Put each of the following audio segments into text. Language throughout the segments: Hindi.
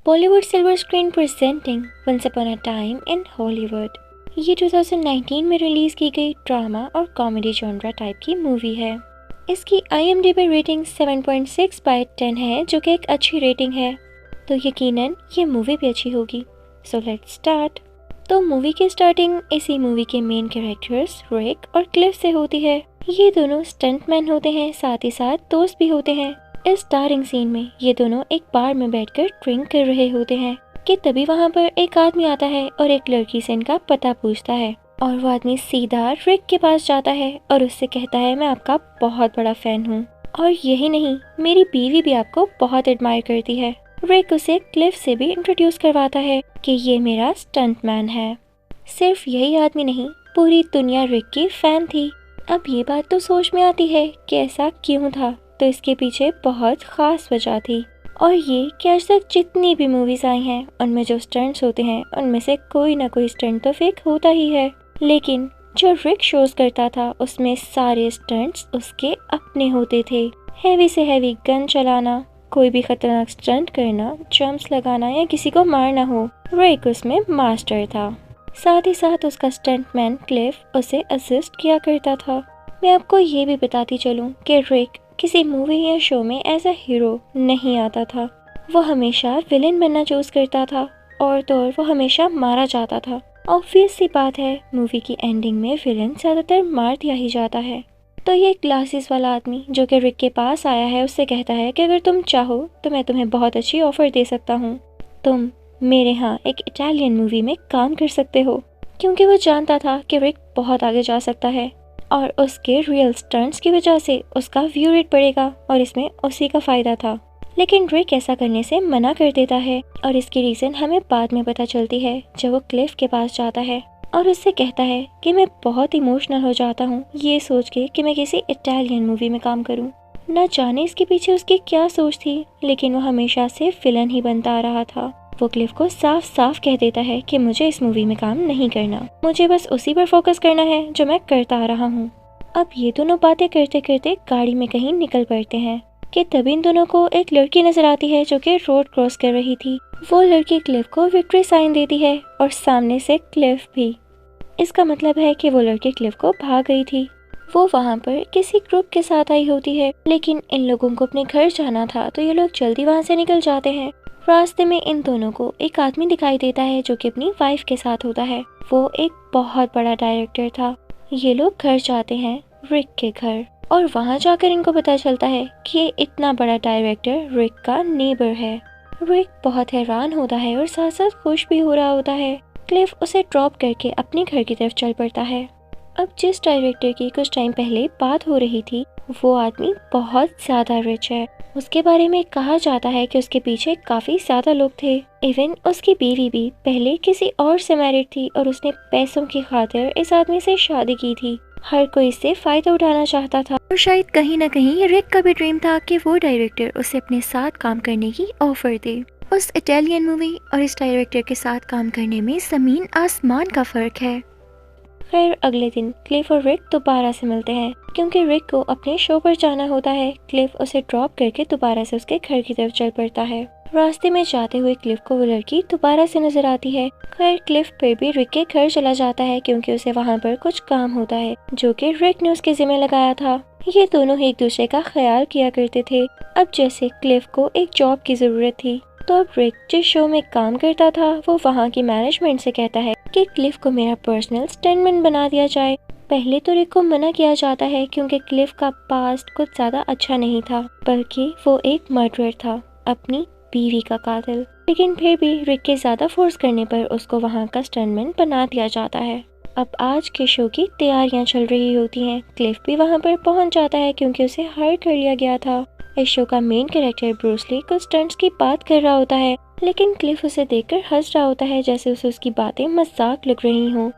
Bollywood silver screen presenting once upon a time in Hollywood. ये 2019 में रिलीज की गई ड्रामा और कॉमेडी जॉनरा टाइप की मूवी है। इसकी IMDb रेटिंग 7.6/10 है, जो कि एक अच्छी रेटिंग है, तो यकीनन ये मूवी भी अच्छी होगी। So let's start. तो मूवी की स्टार्टिंग इसी मूवी के मेन कैरेक्टर्स रिक और क्लिफ से होती है। ये दोनों स्टंटमैन होते हैं, साथ ही साथ दोस्त भी होते हैं। इस स्टार्टिंग सीन में ये दोनों एक बार में बैठकर ड्रिंक कर रहे होते हैं कि तभी वहाँ पर एक आदमी आता है और एक लड़की से इनका पता पूछता है, और वो आदमी सीधा रिक के पास जाता है और उससे कहता है, मैं आपका बहुत बड़ा फैन हूँ, और यही नहीं, मेरी बीवी भी आपको बहुत एडमायर करती है। रिक उसे क्लिफ से भी इंट्रोड्यूस करवाता है कि ये मेरा स्टंटमैन है। सिर्फ यही आदमी नहीं, पूरी दुनिया रिक की फैन थी। अब ये बात तो सोच में आती है कि ऐसा क्यों था, तो इसके पीछे बहुत खास वजह थी, और ये कि आज तक जितनी भी मूवीज आई हैं उनमें जो स्टंट्स होते हैं उनमें से कोई ना कोई स्टंट तो फेक होता ही है, लेकिन जो रिक शोज करता था उसमें सारे स्टंट्स उसके अपने होते थे। हैवी से हैवी गन चलाना, कोई भी खतरनाक स्टंट करना, जंप्स लगाना या किसी को मारना हो, रिक उसमें मास्टर था। साथ ही साथ उसका स्टंटमैन क्लिफ उसे असिस्ट किया करता था। मैं आपको ये भी बताती चलूं कि रिक किसी मूवी या शो में एज अ हीरो नहीं आता था। वो हमेशा विलेन बनना चूज करता था, और तो और वो हमेशा मारा जाता था। ऑब्वियस सी बात है, मूवी की एंडिंग में विलेन ज्यादातर मार दिया ही जाता है। तो ये ग्लासेस वाला आदमी जो कि रिक के पास आया है उससे कहता है कि अगर तुम चाहो तो मैं तुम्हें बहुत अच्छी ऑफर दे सकता हूँ, तुम मेरे यहाँ एक इटालियन मूवी में काम कर सकते हो। क्योंकि वो जानता था कि रिक बहुत आगे जा सकता है, और उसके रियल स्टंट्स की वजह से उसका व्यू रेट बढ़ेगा और इसमें उसी का फायदा था। लेकिन रिक ऐसा करने से मना कर देता है, और इसकी रीजन हमें बाद में पता चलती है जब वो क्लिफ के पास जाता है और उससे कहता है कि मैं बहुत इमोशनल हो जाता हूँ ये सोच के कि मैं किसी इटालियन मूवी में काम करूँ। न जाने इसके पीछे उसकी क्या सोच थी, लेकिन वो हमेशा से विलन ही बनता आ रहा था। वो क्लिफ को साफ साफ कह देता है कि मुझे इस मूवी में काम नहीं करना, मुझे बस उसी पर फोकस करना है जो मैं करता आ रहा हूँ। अब ये दोनों बातें करते करते गाड़ी में कहीं निकल पड़ते हैं कि तभी इन दोनों को एक लड़की नजर आती है जो कि रोड क्रॉस कर रही थी। वो लड़की क्लिफ को विक्ट्री साइन देती है, और सामने से क्लिफ भी। इसका मतलब है कि वो लड़की क्लिफ को भाग गई थी। वो वहाँ पर किसी ग्रुप के साथ आई होती है, लेकिन इन लोगों को अपने घर जाना था तो ये लोग जल्दी वहाँ से निकल जाते हैं। रास्ते में इन दोनों को एक आदमी दिखाई देता है जो कि अपनी वाइफ के साथ होता है। वो एक बहुत बड़ा डायरेक्टर था। ये लोग घर जाते हैं, रिक के घर, और वहाँ जाकर इनको पता चलता है कि ये इतना बड़ा डायरेक्टर रिक का नेबर है। रिक बहुत हैरान होता है और साथ साथ खुश भी हो रहा होता है। क्लिफ उसे ड्रॉप करके अपने घर की तरफ चल पड़ता है। अब जिस डायरेक्टर की कुछ टाइम पहले बात हो रही थी, वो आदमी बहुत ज्यादा रिच है। उसके बारे में कहा जाता है कि उसके पीछे काफी ज्यादा लोग थे। इवन उसकी बीवी भी पहले किसी और से मैरिड थी, और उसने पैसों की खातिर इस आदमी से शादी की थी। हर कोई इससे फायदा उठाना चाहता था, और शायद कहीं ना कहीं रिक का भी ड्रीम था कि वो डायरेक्टर उसे अपने साथ काम करने की ऑफर दे। उस इटालियन मूवी और इस डायरेक्टर के साथ काम करने में जमीन आसमान का फर्क है। फिर अगले दिन क्लिफ और रिक दोबारा से मिलते हैं, क्योंकि रिक को अपने शो पर जाना होता है। क्लिफ उसे ड्रॉप करके दोबारा से उसके घर की तरफ चल पड़ता है। रास्ते में जाते हुए क्लिफ को वो लड़की दोबारा से नजर आती है। खैर क्लिफ फिर भी रिक के घर चला जाता है, क्योंकि उसे वहाँ पर कुछ काम होता है जो कि रिक ने उसके जिम्मे लगाया था। ये दोनों एक दूसरे का ख्याल किया करते थे। अब जैसे क्लिफ को एक जॉब की जरूरत थी, तो अब रिक जिस शो में काम करता था वो वहाँ की मैनेजमेंट से कहता है कि क्लिफ को मेरा पर्सनल स्टंटमैन बना दिया जाए। पहले तो रिक को मना किया जाता है, क्योंकि क्लिफ का पास्ट कुछ ज्यादा अच्छा नहीं था, बल्कि वो एक मर्डरर था, अपनी बीवी का कातिल। लेकिन फिर भी रिक के ज्यादा फोर्स करने पर उसको वहाँ का स्टंटमैन बना दिया जाता है। अब आज के शो की तैयारियां चल रही होती हैं। क्लिफ भी वहाँ पर पहुँच जाता है, क्योंकि उसे हायर कर लिया गया था। इस शो का मेन कैरेक्टर ब्रूस ली कुछ स्टंट्स की बात कर रहा होता है, लेकिन क्लिफ उसे देखकर हंस रहा होता है, जैसे उसे उसकी बातें मजाक लग रही हों।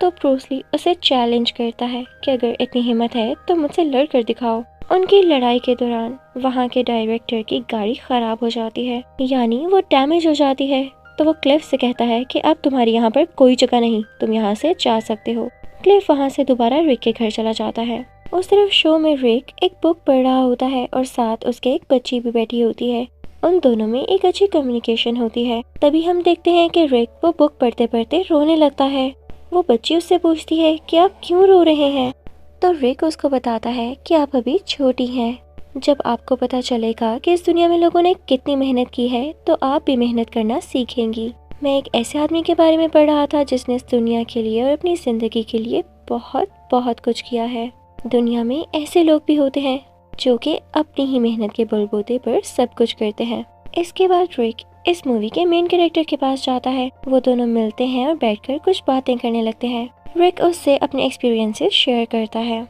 तो ब्रूस ली उसे चैलेंज करता है कि अगर इतनी हिम्मत है तो मुझसे लड़ कर दिखाओ। उनकी लड़ाई के दौरान वहाँ के डायरेक्टर की गाड़ी खराब हो जाती है, यानी वो डैमेज हो जाती है। तो वो क्लिफ से कहता है कि अब तुम्हारी यहाँ पर कोई जगह नहीं, तुम यहाँ से जा सकते हो। क्लिफ वहाँ से दोबारा रिक के घर चला जाता है। उस तरफ शो में रिक एक बुक पढ़ रहा होता है, और साथ उसके एक बच्ची भी बैठी होती है। उन दोनों में एक अच्छी कम्युनिकेशन होती है। तभी हम देखते हैं कि रिक वो बुक पढ़ते पढ़ते रोने लगता है। वो बच्ची उससे पूछती है कि आप क्यों रो रहे हैं, तो रिक उसको बताता है कि आप अभी छोटी हैं। जब आपको पता चलेगा कि इस दुनिया में लोगों ने कितनी मेहनत की है तो आप भी मेहनत करना सीखेंगी। मैं एक ऐसे आदमी के बारे में पढ़ रहा था जिसने इस दुनिया के लिए और अपनी जिंदगी के लिए बहुत बहुत कुछ किया है। दुनिया में ऐसे लोग भी होते हैं जो कि अपनी ही मेहनत के बलबूते पर सब कुछ करते हैं। इसके बाद रिक इस मूवी के मेन कैरेक्टर के पास जाता है। वो दोनों मिलते हैं और बैठकर कुछ बातें करने लगते हैं। रिक उससे अपने एक्सपीरियंसेस शेयर करता है।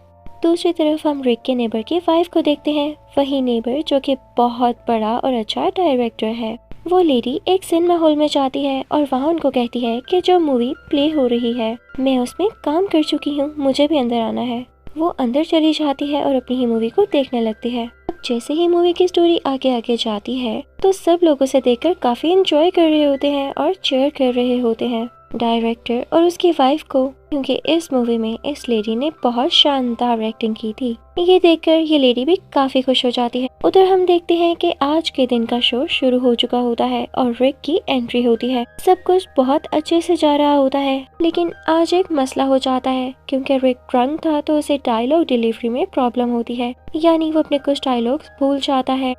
दूसरी तरफ हम रिक के नेबर की वाइफ को देखते हैं। वही नेबर जो कि बहुत बड़ा और अच्छा डायरेक्टर है। वो लेडी एक सिनेमा हॉल में जाती है और वहाँ उनको कहती है कि जो मूवी प्ले हो रही है मैं उसमें काम कर चुकी हूँ, मुझे भी अंदर आना है। वो अंदर चली जाती है और अपनी ही मूवी को देखने लगती है। अब जैसे ही मूवी की स्टोरी आगे आगे जाती है तो सब लोग उसे देखकर काफी एंजॉय कर रहे होते हैं और चीयर कर रहे होते हैं डायरेक्टर और उसकी वाइफ को, क्योंकि इस मूवी में इस लेडी ने बहुत शानदार एक्टिंग की थी। ये देखकर ये लेडी भी काफी खुश हो जाती है। उधर हम देखते हैं कि आज के दिन का शो शुरू हो चुका होता है और रिक की एंट्री होती है। सब कुछ बहुत अच्छे से जा रहा होता है, लेकिन आज एक मसला हो जाता है। क्योंकि रिक ड्रंक था तो उसे डायलॉग डिलीवरी में प्रॉब्लम होती है, यानी वो अपने कुछ डायलॉग्स भूल जाता है।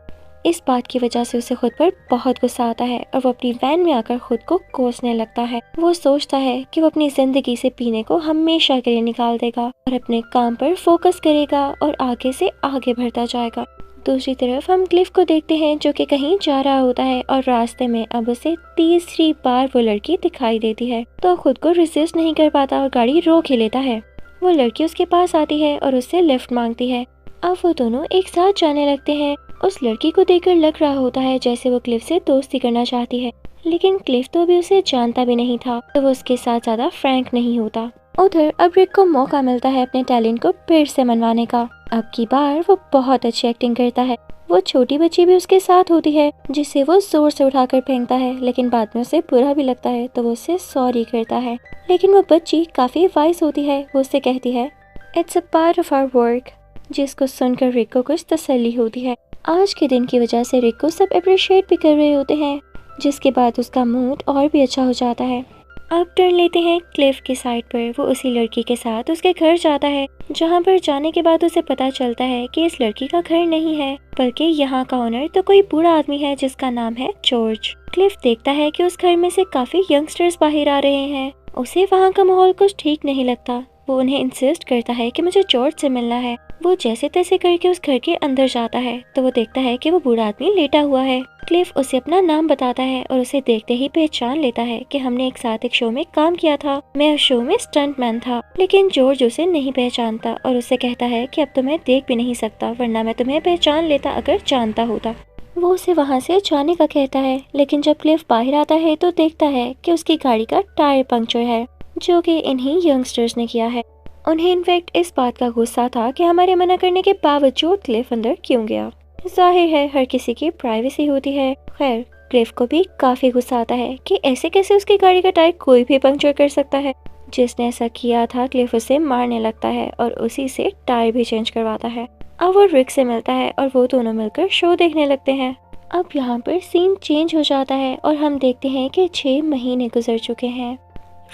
इस बात की वजह से उसे खुद पर बहुत गुस्सा आता है और वो अपनी वैन में आकर खुद को कोसने लगता है। वो सोचता है कि वो अपनी जिंदगी से पीने को हमेशा के लिए निकाल देगा और अपने काम पर फोकस करेगा और आगे से आगे बढ़ता जाएगा। दूसरी तरफ हम क्लिफ को देखते हैं जो कि कहीं जा रहा होता है और रास्ते में अब उसे तीसरी बार वो लड़की दिखाई देती है तो खुद को रेसिस्ट नहीं कर पाता और गाड़ी रोक ही लेता है। वो लड़की उसके पास आती है और उससे लिफ्ट मांगती है। अब वो दोनों एक साथ जाने लगते हैं। उस लड़की को देखकर लग रहा होता है जैसे वो क्लिफ से दोस्ती करना चाहती है, लेकिन क्लिफ तो अभी उसे जानता भी नहीं था तो वो उसके साथ ज्यादा फ्रैंक नहीं होता। उधर अब रिक को मौका मिलता है अपने टैलेंट को फिर से मनवाने का। अब की बार वो बहुत अच्छी एक्टिंग करता है। वो छोटी बच्ची भी उसके साथ होती है जिसे वो जोर से उठाकर फेंकता है, लेकिन बाद में उसे बुरा भी लगता है तो वो उससे सॉरी करता है। लेकिन वो बच्ची काफी वाइस होती है। वो उससे कहती है it's a part of our work, जिसको सुनकर रिक को कुछ तसल्ली होती है। आज के दिन की वजह से रिक को सब अप्रिशिएट भी कर रहे होते हैं, जिसके बाद उसका मूड और भी अच्छा हो जाता है। अब टर्न लेते हैं क्लिफ की साइड पर। वो उसी लड़की के साथ उसके घर जाता है, जहाँ पर जाने के बाद उसे पता चलता है कि इस लड़की का घर नहीं है बल्कि यहाँ का ओनर तो कोई बूढ़ा आदमी है जिसका नाम है जॉर्ज। क्लिफ देखता है कि उस घर में से काफी यंगस्टर्स बाहर आ रहे हैं। उसे वहाँ का माहौल कुछ ठीक नहीं लगता। वो उन्हें इंसिस्ट करता है कि मुझे जॉर्ज से मिलना है। वो जैसे तैसे करके उस घर के अंदर जाता है तो वो देखता है कि वो बूढ़ा आदमी लेटा हुआ है। क्लिफ उसे अपना नाम बताता है और उसे देखते ही पहचान लेता है कि हमने एक साथ एक शो में काम किया था, मैं उस शो में स्टंटमैन था। लेकिन जॉर्ज उसे नहीं पहचानता और उसे कहता है कि अब तो मैं देख भी नहीं सकता, वरना मैं तुम्हें पहचान लेता अगर जानता होता। वो उसे वहाँ से जाने का कहता है, लेकिन जब क्लिफ बाहर आता है तो देखता है कि उसकी गाड़ी का टायर पंक्चर है, जो कि इन्हीं यंगस्टर्स ने किया है। उन्हें इनफैक्ट इस बात का गुस्सा था कि हमारे मना करने के बावजूद क्लिफ अंदर क्यों गया। जाहिर है हर किसी की प्राइवेसी होती है। खैर क्लिफ को भी काफी गुस्सा आता है कि ऐसे कैसे उसकी गाड़ी का टायर कोई भी पंक्चर कर सकता है। जिसने ऐसा किया था क्लिफ उसे मारने लगता है और उसी से टायर भी चेंज करवाता है। अब वो रिक से मिलता है और वो दोनों मिलकर शो देखने लगते हैं। अब यहाँ पर सीन चेंज हो जाता है और हम देखते हैं कि 6 महीने गुजर चुके हैं।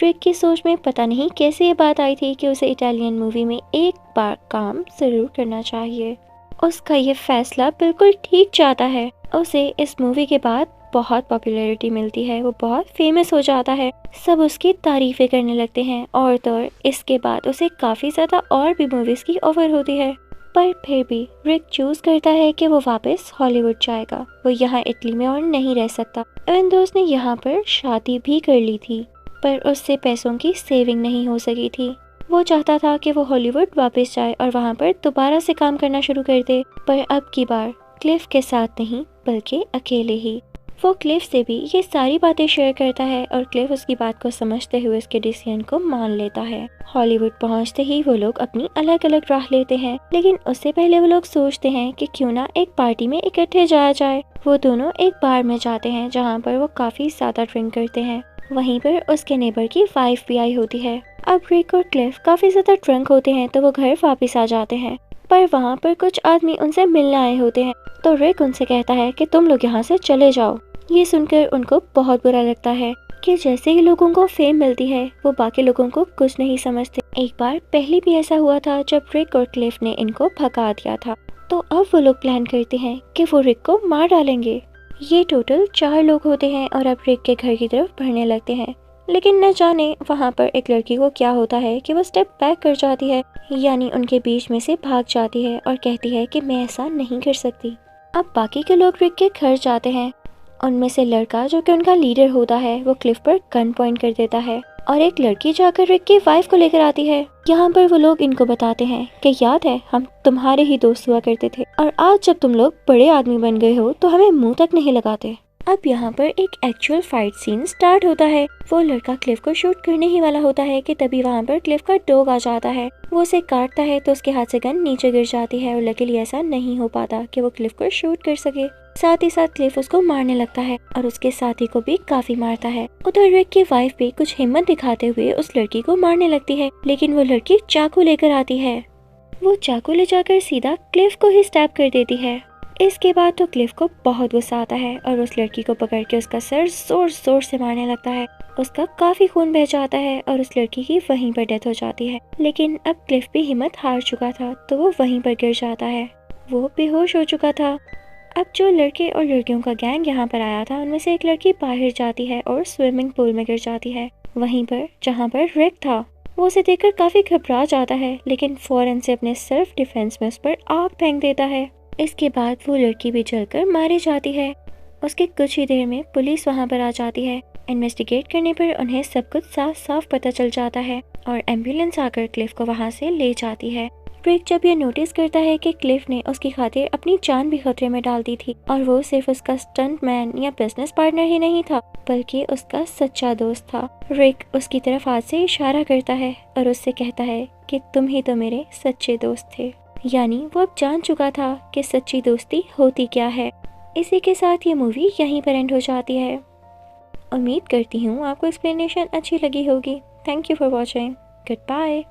रिक की सोच में पता नहीं कैसे ये बात आई थी कि उसे इटालियन मूवी में एक बार काम जरूर करना चाहिए। उसका ये फैसला बिल्कुल ठीक जाता है। उसे इस मूवी के बाद बहुत पॉपुलैरिटी मिलती है, वो बहुत फेमस हो जाता है, सब उसकी तारीफें करने लगते हैं और तो इसके बाद उसे काफ़ी ज़्यादा और भी मूवीज़ की ऑफर होती है। पर फिर भी रिक चूज करता है कि वो वापस हॉलीवुड जाएगा। वो यहाँ इटली में और नहीं रह सकता। इवन दोस्त ने यहाँ पर शादी भी कर ली थी, पर उससे पैसों की सेविंग नहीं हो सकी थी। वो चाहता था कि वो हॉलीवुड वापस जाए और वहाँ पर दोबारा से काम करना शुरू कर दे, पर अब की बार क्लिफ के साथ नहीं बल्कि अकेले ही। वो क्लिफ से भी ये सारी बातें शेयर करता है और क्लिफ उसकी बात को समझते हुए उसके डिसीजन को मान लेता है। हॉलीवुड पहुंचते ही वो लोग अपनी अलग अलग राह लेते हैं, लेकिन उससे पहले वो लोग सोचते हैं कि क्यों ना एक पार्टी में इकट्ठे जाया जाए। वो दोनों एक बार में जाते हैं जहाँ पर वो काफी ज्यादा ड्रिंक करते हैं। वहीं पर उसके नेबर की वाइफ भी आई होती है। अब रिक और क्लिफ काफी ज्यादा ड्रंक होते हैं तो वो घर वापस आ जाते हैं। पर वहाँ पर कुछ आदमी उनसे मिलने आए होते हैं, तो रिक उनसे कहता है कि तुम लोग यहाँ से चले जाओ। ये सुनकर उनको बहुत बुरा लगता है कि जैसे ही लोगों को फेम मिलती है वो बाकी लोगों को कुछ नहीं समझते। एक बार पहले भी ऐसा हुआ था जब रिक और क्लिफ ने इनको भगा दिया था, तो अब वो लोग प्लान करते हैं कि वो रिक को मार डालेंगे। ये टोटल 4 लोग होते हैं और अब रिक के घर की तरफ बढ़ने लगते हैं, लेकिन न जाने वहाँ पर एक लड़की को क्या होता है कि वो स्टेप बैक कर जाती है, यानी उनके बीच में से भाग जाती है और कहती है कि मैं ऐसा नहीं कर सकती। अब बाकी के लोग रिक के घर जाते हैं। उनमें से लड़का जो कि उनका लीडर होता है वो क्लिफ पर गन पॉइंट कर देता है और एक लड़की जाकर रिक की वाइफ को लेकर आती है। यहाँ पर वो लोग इनको बताते हैं कि याद है हम तुम्हारे ही दोस्त हुआ करते थे और आज जब तुम लोग बड़े आदमी बन गए हो तो हमें मुंह तक नहीं लगाते। अब यहाँ पर एक एक्चुअल फाइट सीन स्टार्ट होता है। वो लड़का क्लिफ को शूट करने ही वाला होता है कि तभी वहाँ पर क्लिफ का डॉग आ जाता है। वो उसे काटता है तो उसके हाथ से गन नीचे गिर जाती है और लकीली ऐसा नहीं हो पाता कि वो क्लिफ को शूट कर सके। साथ ही साथ क्लिफ उसको मारने लगता है और उसके साथी को भी काफी मारता है। उधर रिक की वाइफ भी कुछ हिम्मत दिखाते हुए उस लड़की को मारने लगती है, लेकिन वो लड़की चाकू लेकर आती है। वो चाकू ले जाकर सीधा क्लिफ को ही स्टैब कर देती है। इसके बाद तो क्लिफ को बहुत गुस्सा आता है और उस लड़की को पकड़ के उसका सर जोर जोर से मारने लगता है। उसका काफी खून बह जाता है और उस लड़की की वहीं पर डेथ हो जाती है। लेकिन अब क्लिफ भी हिम्मत हार चुका था तो वो वहीं पर गिर जाता है। वो बेहोश हो चुका था। अब जो लड़के और लड़कियों का गैंग यहाँ पर आया था उनमें से एक लड़की बाहर जाती है और स्विमिंग पूल में गिर जाती है, वहीं पर जहाँ पर रिक था। वो उसे देखकर काफी घबरा जाता है, लेकिन फौरन से अपने सेल्फ डिफेंस में उस पर आग फेंक देता है। इसके बाद वो लड़की भी जलकर मारी जाती है। उसके कुछ ही देर में पुलिस वहाँ पर आ जाती है। इन्वेस्टिगेट करने पर उन्हें सब कुछ साफ साफ पता चल जाता है और एम्बुलेंस आकर क्लिफ को वहाँ से ले जाती है। रिक जब ये नोटिस करता है कि क्लिफ ने उसकी खातिर अपनी जान भी खतरे में डाल दी थी और वो सिर्फ उसका स्टंट मैन या बिजनेस पार्टनर ही नहीं था बल्कि उसका सच्चा दोस्त था। रिक उसकी तरफ हाथ से इशारा करता है और उससे कहता है कि तुम ही तो मेरे सच्चे दोस्त थे। यानी वो अब जान चुका था कि सच्ची दोस्ती होती क्या है। इसी के साथ ये मूवी यहीं पर एंड हो जाती है। उम्मीद करती हूँ आपको एक्सप्लेनेशन अच्छी लगी होगी। Thank you for watching. Good bye.